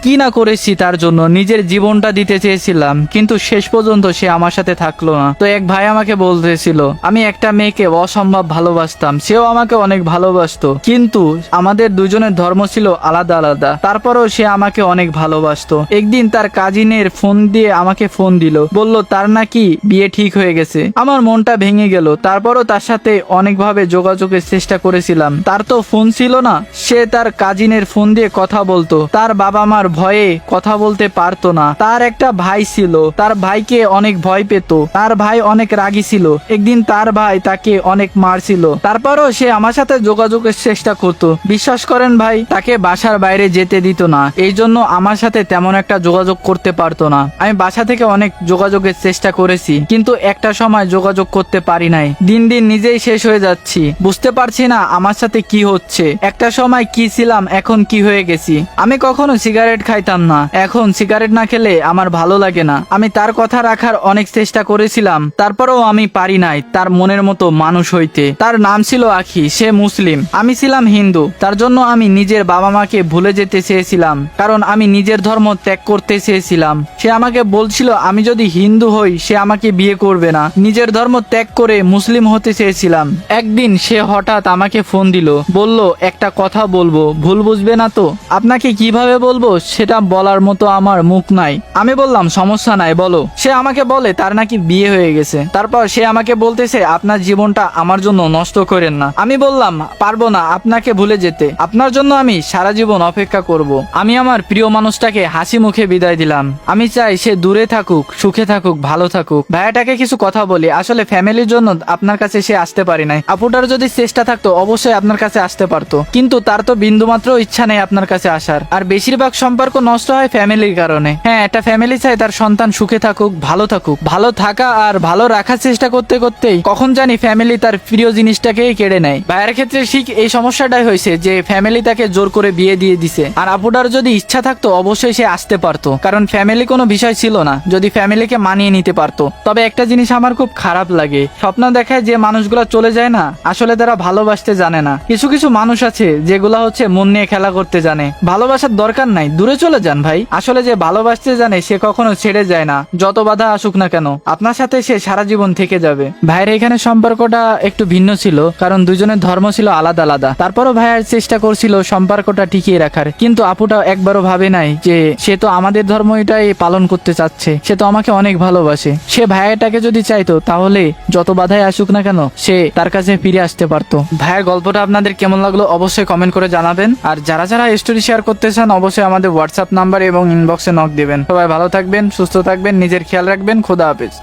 কি না করেছি তার জন্য, নিজের জীবনটা দিতে চেয়েছিলাম, কিন্তু শেষ পর্যন্ত সে আমার সাথে থাকলো না। তো এক ভাই আমাকে বলতেছিল আমি একটা মেয়েকে অসম্ভব ভালোবাসতাম, সেও আমাকে অনেক ভালোবাসতো, কিন্তু আমাদের দুজনের ধর্ম ছিল আলাদা আলাদা, তারপরেও সে আমাকে অনেক ভালোবাসতো। একদিন তার কাজিনের ফোন দিয়ে আমাকে ফোন দিল, বলল তার নাকি বিয়ে ঠিক হয়ে গেছে। আমার মনটা ভেঙে গেল। তারপরও তার সাথে অনেকভাবে যোগাযোগের চেষ্টা করেছিলাম। তার তো ফোন ছিল না, সে তার কাজিনের ফোন দিয়ে কথা বলতো। তার বাবা মার ভয়ে কথা বলতে পারতো না। তার একটা ভাই ছিল, তার ভাইকে অনেক ভয় পেত। তার ভাই অনেক রাগী ছিল। একদিন তার ভাই তাকে অনেক মারছিল, তারপরও সে আমার সাথে যোগাযোগের চেষ্টা করতো। বিশ্বাস করেন ভাই, তাকে বাসার বাইরে যেতে দিত না, এই জন্য আমার সাথে তেমন একটা যোগাযোগ করতে পারতো না। আমি বাসা থেকে অনেক যোগাযোগের চেষ্টা করেছি, কিন্তু একটা সময় যোগাযোগ করতে পারি নাই। দিন দিন নিজেই শেষ হয়ে যাচ্ছি, বুঝতে পারছি না আমার সাথে কি হচ্ছে। একটা সময় কি ছিলাম, এখন কি হয়ে গেছি। আমি কখনো সিগারেট খাইতাম না, এখন সিগারেট না খেলে আমার ভালো লাগে না। আমি তার কথা রাখার অনেক চেষ্টা করেছিলাম, তারপরেও আমি পারি নাই তার মনের মতো মানুষ হইতে। তার নাম ছিল আখি, সে মুসলিম, আমি ছিলাম হিন্দু। তার জন্য আমি নিজের বাবা মাকে ভুলে যেতে চেয়েছিলাম, কারণ আমি নিজের ধর্ম ত্যাগ করতে চেয়েছিলাম। সে আমাকে বলছিল আমি যদি হিন্দু হই সে আমাকে বিয়ে করবে না, নিজের ধর্ম ত্যাগ করে মুসলিম হতে চেয়েছিলাম। একদিন সে হঠাৎ আমাকে ফোন দিল, বলল একটা কথা বলবো, ভুল বুঝবে না তো? আপনাকে কিভাবে বলবো সেটা বলার মতো আমার মুখ নাই। আমি বললাম সমস্যা নাই, বলো। সে আমাকে বলে তার নাকি বিয়ে হয়ে গেছে। তারপর সে আমাকে বলতেছে আপনার জীবনটা আমার জন্য নষ্ট করেন না। আমি বললাম পারবো না আপনাকে ভুলে যেতে, আপনার জন্য আমি সারা জীবন অপেক্ষা করব। আমি আমার প্রিয় মানুষটাকে হাসি মুখে বিদায় দিলাম। আমি চাই সে দূরে থাকুক, সুখে থাকুক, ভালো থাকুক। ভাইয়াটাকে কিছু কথা বলি, আসলে ফ্যামিলির জন্য আপনার কাছে সে আসতে পারি নাই। আপুটার যদি চেষ্টা থাকতো অবশ্যই আপনার কাছে আসতে পারতো, কিন্তু তার তো বিন্দুমাত্র ইচ্ছা নেই আপনার কাছে আসার। আর বেশিরভাগ সম্পর্ক নষ্ট হয় ফ্যামিলির কারণে। হ্যাঁ, একটা ফ্যামিলি চাই তার সন্তান সুখে থাকুক, ভালো থাকুক। ভালো থাকা আর ভালো রাখার চেষ্টা করতে করতেই কখন জানি ফ্যামিলি তার প্রিয় জিনিসটাকেই কেড়ে নেয়। ভাইয়ের ক্ষেত্রে ঠিক এই সমস্যাটাই হয়েছে যে ফ্যামিলি তাকে জোর করে বিয়ে দিয়ে দিছে। আর আপুটার যদি ইচ্ছা থাকতো অবশ্যই সে আসতে পারতো, কারণ ফ্যামিলি কোনো বিষয় ছিল না, যদি ফ্যামিলিকে মানিয়ে নিতে পারতো। তবে একটা জিনিস আমার খুব খারাপ লাগে, স্বপ্ন দেখায় যে মানুষগুলো চলে যায় না, আসলে তারা ভালোবাসতে জানে না। কিছু কিছু মানুষ আছে যেগুলা হচ্ছে মন নিয়ে খেলা করতে জানে। ভালোবাসার দরকার নাই, দূরে চলে যান ভাই। আসলে যে ভালোবাসতে জানে সে কখনো ছেড়ে যায় না, যত বাধা আসুক না কেন আপনার সাথে সে সারা জীবন থেকে যাবে। ভাইয়ের এখানে সম্পর্কটা একটু ভিন্ন ছিল, কারণ দুজনের ধর্ম ছিল আলাদা আলাদা। তারপরও ভাইয়ের চেষ্টা করছিল সম্পর্কটা টিকিয়ে রাখার, কিন্তু আপুটা একবারও ভাবে নাই যে সে তো আমাদের ধর্ম এটাই পালন করতে চাচ্ছে, সে তো আমাকে অনেক ভালোবাসে। সে ভাইয়াটাকে যদি চাইতো তাহলে যত বাধাই আসুক না কেন সে তার কাছে ফিরে আসতে পারতো। ভাইয়ের গল্পটা আপনাদের কেমন লাগলো অবশ্যই কমেন্ট করে জানাবেন। আর যারা যারা স্টোরি শেয়ার করতে চান অবশ্যই আমাদের হোয়াটসঅ্যাপ নাম্বার এবং ইনবক্সে নক দিবেন। সবাই ভালো থাকবেন, সুস্থ থাকবেন, নিজের খেয়াল রাখবেন। খোদা হাফেজ।